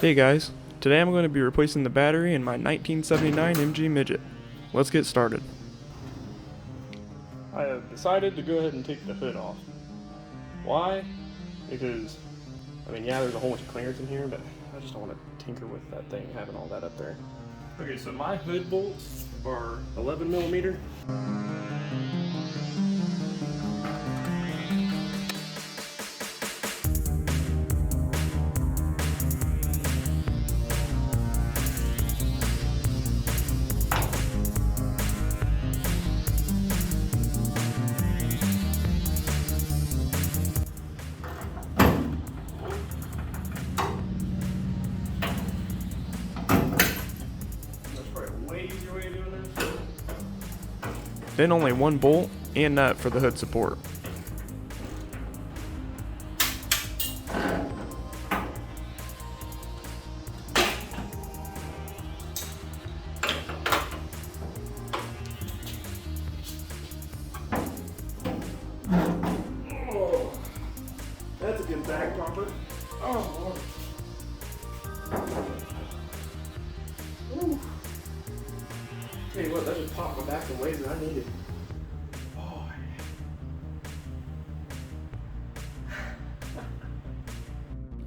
Hey guys, today I'm going to be replacing the battery in my 1979 MG Midget. Let's get started. I have decided to go ahead and take the hood off. Why? Because, yeah, there's a whole bunch of clearance in here, but I just don't want to tinker with that thing, having all that up there. Okay, so my hood bolts are 11 millimeter. Then only one bolt and nut for the hood support. Oh, that's a good bag popper. Oh, Lord. Tell you what, that just popped my back in ways that I needed. Oh.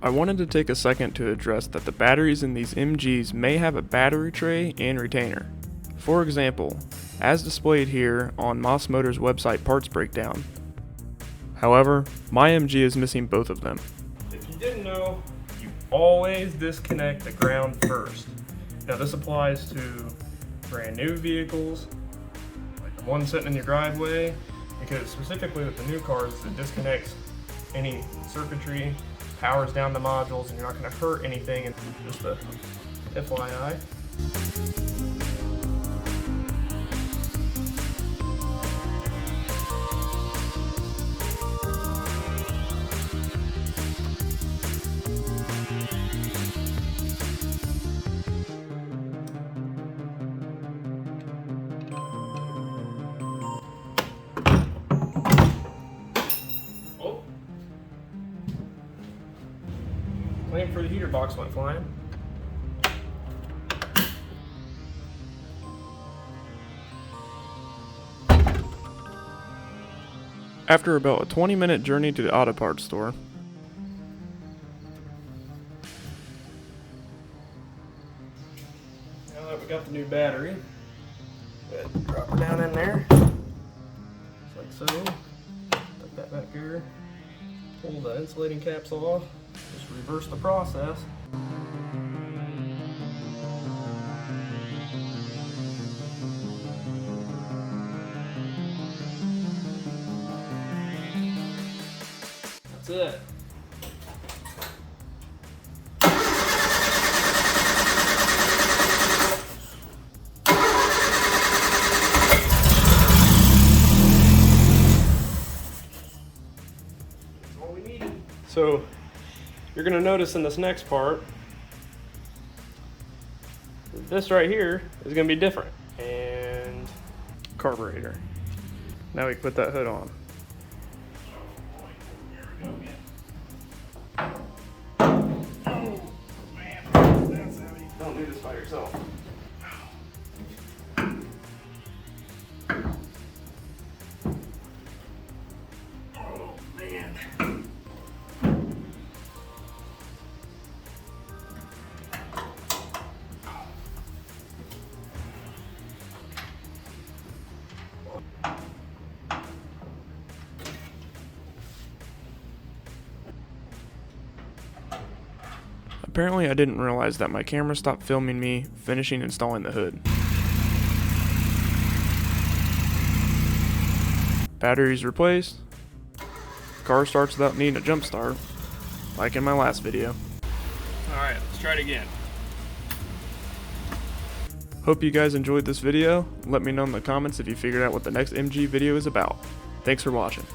I wanted to take a second to address that the batteries in these MGs may have a battery tray and retainer. For example, as displayed here on Moss Motors website parts breakdown. However, my MG is missing both of them. If you didn't know, you always disconnect the ground first. Now this applies to brand new vehicles, like the one sitting in your driveway, because specifically with the new cars, it disconnects any circuitry, powers down the modules, and you're not going to hurt anything. And just a FYI. Clamp for the heater box went flying. After about a 20-minute journey to the auto parts store, now that we got the new battery, drop her down in there, just like so. Put that back here. Pull the insulating caps off. Just reverse the process. That's it. That's all we needed. So you're going to notice in this next part, this right here is going to be different. And carburetor. Now we can put that hood on. Oh man, that's heavy. Don't do this by yourself. Oh man. Apparently I didn't realize that my camera stopped filming me finishing installing the hood. Batteries replaced. Car starts without needing a jump start, like in my last video. Alright, let's try it again. Hope you guys enjoyed this video. Let me know in the comments if you figured out what the next MG video is about. Thanks for watching.